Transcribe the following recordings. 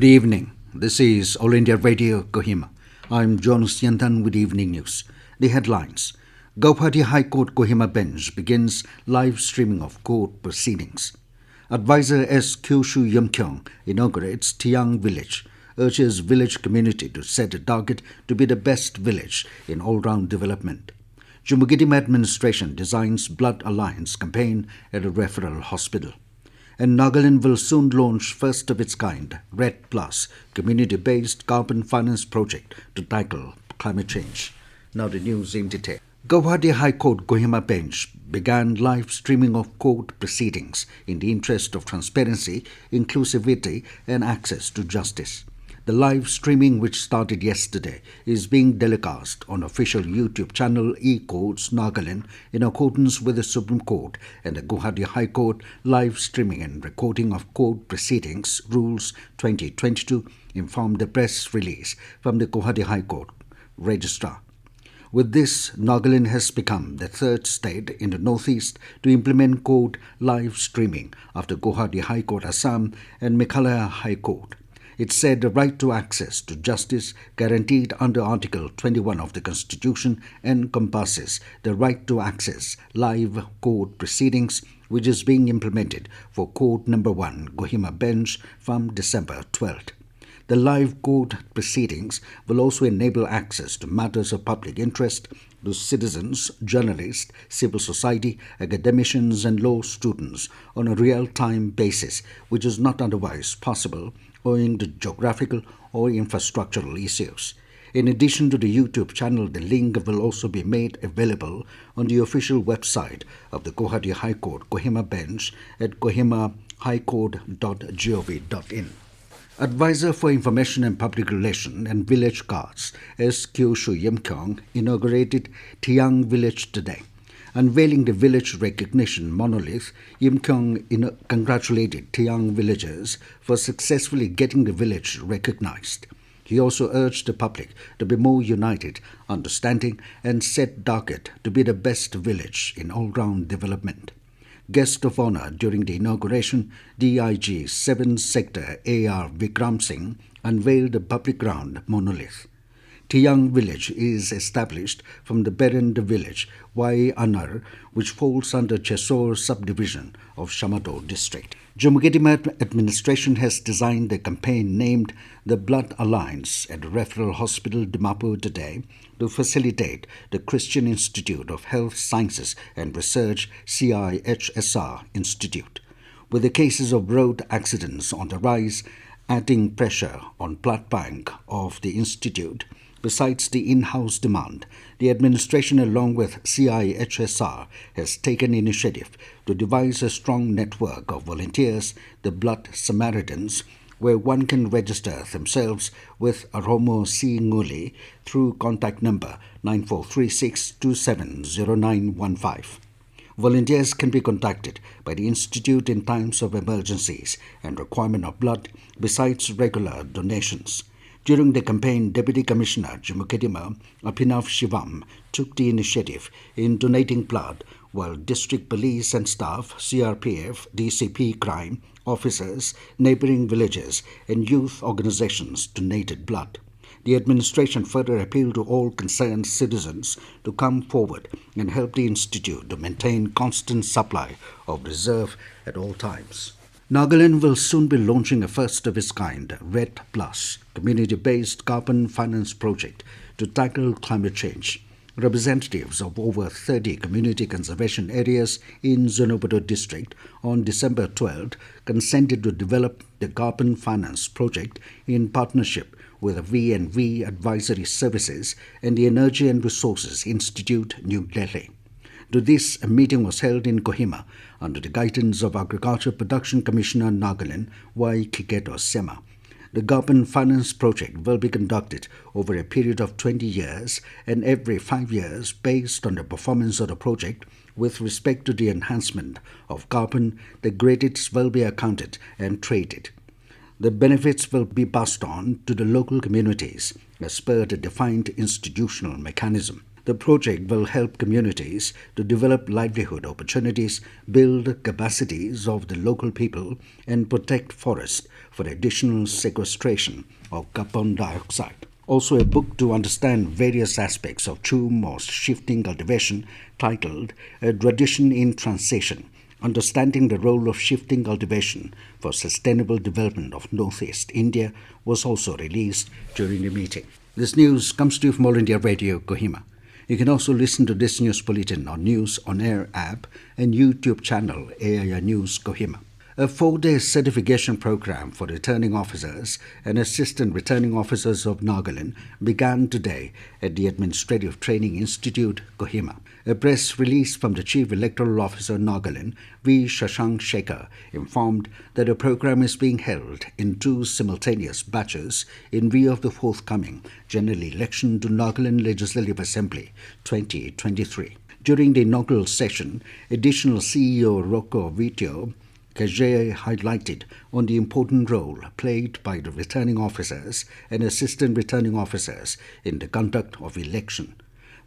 Good evening. This is All India Radio, Kohima. I'm Jonas Yantan with Evening News. The headlines. Gauhati High Court Kohima Bench begins live streaming of court proceedings. Advisor S. Keoshu Yimkhiung inaugurates Thiyang Village, urges village community to set a target to be the best village in all-round development. Chumoukedima Administration designs Blood Alliance campaign at a referral hospital. And Nagaland will soon launch first of its kind RED Plus community-based carbon finance project to tackle climate change. Now the news in detail. Gauhati High Court Kohima Bench began live streaming of court proceedings in the interest of transparency, inclusivity and access to justice. The live streaming, which started yesterday, is being telecast on official YouTube channel E-Courts Nagaland in accordance with the Supreme Court and the Gauhati High Court Live Streaming and Recording of Court Proceedings Rules 2022, informed the press release from the Gauhati High Court Registrar. With this, Nagaland has become the third state in the northeast to implement court live streaming after Gauhati High Court Assam and Meghalaya High Court. It said the right to access to justice guaranteed under Article 21 of the Constitution encompasses the right to access live court proceedings, which is being implemented for Court No. 1 Kohima Bench from December 12th. The live court proceedings will also enable access to matters of public interest to citizens, journalists, civil society, academicians and law students on a real-time basis, which is not otherwise possible owing to geographical or infrastructural issues. In addition to the YouTube channel, the link will also be made available on the official website of the Gauhati High Court Kohima Bench at kohimahighcourt.gov.in. Advisor for Information and Public Relations and Village Cards, S. Keoshu Yimkhiung, inaugurated Thiyang Village today. Unveiling the village recognition monolith, Yimkhiung congratulated Thiyang villagers for successfully getting the village recognized. He also urged the public to be more united, understanding, and set target to be the best village in all-round development. Guest of honor during the inauguration, DIG 7th Sector A.R. Vikram Singh unveiled the public ground monolith. Thiyang Village is established from the parent village, Y Anar, which falls under Chesor subdivision of Shamato district. Chumoukedima Administration has designed a campaign named the Blood Alliance at Referral Hospital, Dimapur today to facilitate the Christian Institute of Health Sciences and Research CIHSR Institute. With the cases of road accidents on the rise, adding pressure on blood bank of the institute, besides the in-house demand, the administration along with CIHSR has taken initiative to devise a strong network of volunteers, the Blood Samaritans, where one can register themselves with Aromo C. Nguli through contact number 9436270915. Volunteers can be contacted by the Institute in times of emergencies and requirement of blood, besides regular donations. During the campaign, Deputy Commissioner Chumoukedima Abhinav Shivam took the initiative in donating blood, while District Police and staff, CRPF, DCP crime officers, neighbouring villages and youth organizations donated blood. The administration further appealed to all concerned citizens to come forward and help the institute to maintain constant supply of reserve at all times. Nagaland will soon be launching a first-of-its-kind RED Plus community-based carbon finance project to tackle climate change. Representatives of over 30 community conservation areas in Zonobado district on December 12th consented to develop the carbon finance project in partnership with V&V Advisory Services and the Energy and Resources Institute, New Delhi. To this, a meeting was held in Kohima under the guidance of Agriculture Production Commissioner Nagaland, Y. Kiketo Sema. The carbon finance project will be conducted over a period of 20 years and every 5 years based on the performance of the project. With respect to the enhancement of carbon, the credits will be accounted and traded. The benefits will be passed on to the local communities as per the defined institutional mechanism. The project will help communities to develop livelihood opportunities, build capacities of the local people, and protect forests for additional sequestration of carbon dioxide. Also, a book to understand various aspects of Chum or shifting cultivation titled A Tradition in Transition, Understanding the Role of Shifting Cultivation for Sustainable Development of Northeast India was also released during the meeting. This news comes to you from All India Radio, Kohima. You can also listen to this news bulletin on News On Air app and YouTube channel AIR News Kohima. A 4-day certification program for returning officers and assistant returning officers of Nagaland began today at the Administrative Training Institute, Kohima. A press release from the Chief Electoral Officer Nagaland, V. Shashank Shekhar, informed that the program is being held in 2 simultaneous batches in view of the forthcoming general election to Nagaland Legislative Assembly 2023. During the inaugural session, additional CEO Rocco Vitio Kajay highlighted on the important role played by the returning officers and assistant returning officers in the conduct of election.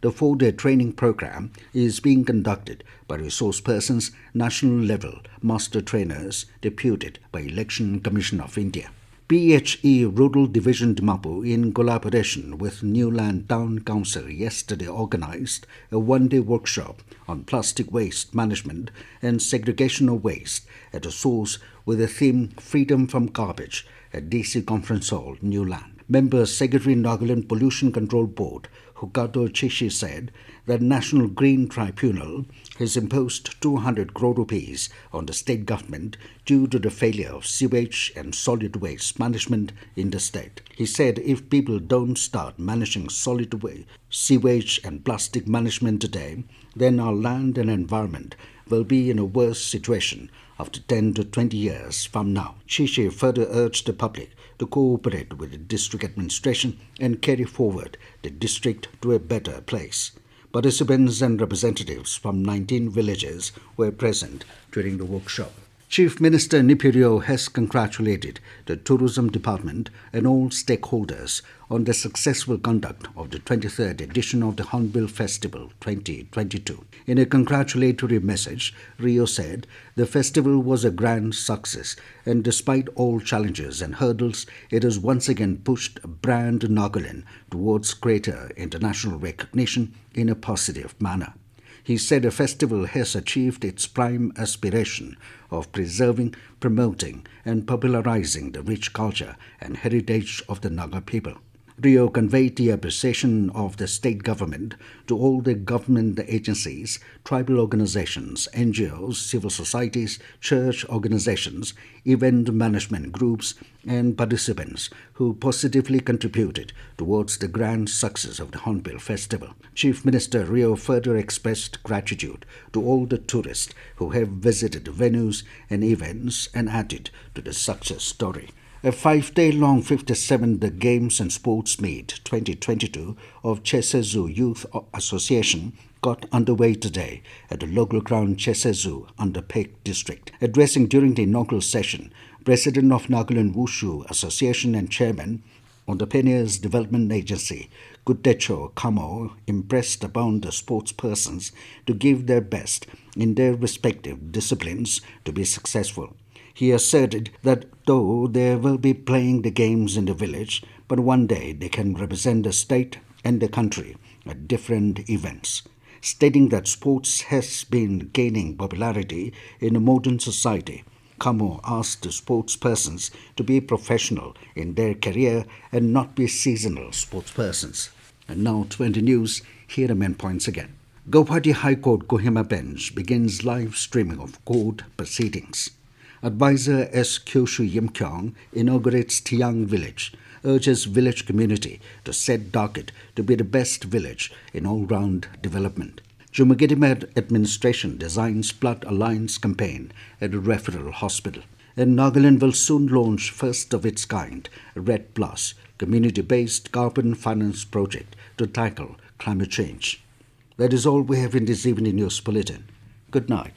The 4-day training program is being conducted by resource persons, national level master trainers deputed by Election Commission of India. PHE Rural Division Dimapur, in collaboration with Newland Town Council, yesterday organized a 1-day workshop on plastic waste management and segregation of waste at a source with the theme Freedom from Garbage at DC Conference Hall, Newland. Member Secretary Nagaland Pollution Control Board, Hukato Chishi, said that National Green Tribunal has imposed 200 crore rupees on the state government due to the failure of sewage and solid waste management in the state. He said if people don't start managing solid waste, sewage and plastic management today, then our land and environment will be in a worse situation after 10 to 20 years from now. Chishi further urged the public to cooperate with the district administration and carry forward the district to a better place. Participants and representatives from 19 villages were present during the workshop. Chief Minister Nipirio has congratulated the Tourism Department and all stakeholders on the successful conduct of the 23rd edition of the Hornbill Festival 2022. In a congratulatory message, Rio said the festival was a grand success and despite all challenges and hurdles, it has once again pushed brand Nagaland towards greater international recognition in a positive manner. He said the festival has achieved its prime aspiration of preserving, promoting, and popularizing the rich culture and heritage of the Naga people. Rio conveyed the appreciation of the state government to all the government agencies, tribal organizations, NGOs, civil societies, church organizations, event management groups, and participants who positively contributed towards the grand success of the Hornbill Festival. Chief Minister Rio further expressed gratitude to all the tourists who have visited the venues and events and added to the success story. A 5-day-long 57th Games and Sports Meet 2022 of Chesezu Youth Association got underway today at the local ground Chesezu under Pek District. Addressing during the inaugural session, President of Nagaland Wushu Association and Chairman Entrepreneurs Development Agency, Kutecho Kamo, impressed upon the sportspersons to give their best in their respective disciplines to be successful. He asserted that though they will be playing the games in the village, but one day they can represent the state and the country at different events. Stating that sports has been gaining popularity in a modern society, Kamo asked the sportspersons to be professional in their career and not be seasonal sportspersons. And now 20 news, here are main points again. Gauhati High Court Kohima Bench begins live streaming of court proceedings. Advisor S. Keoshu Yimkhiung inaugurates Thiyang Village, urges village community to set docket to be the best village in all-round development. Chumoukedima Administration designs Blood Alliance campaign at Referral Hospital. And Nagaland will soon launch first of its kind, Red Plus, community-based carbon finance project to tackle climate change. That is all we have in this evening news bulletin. Good night.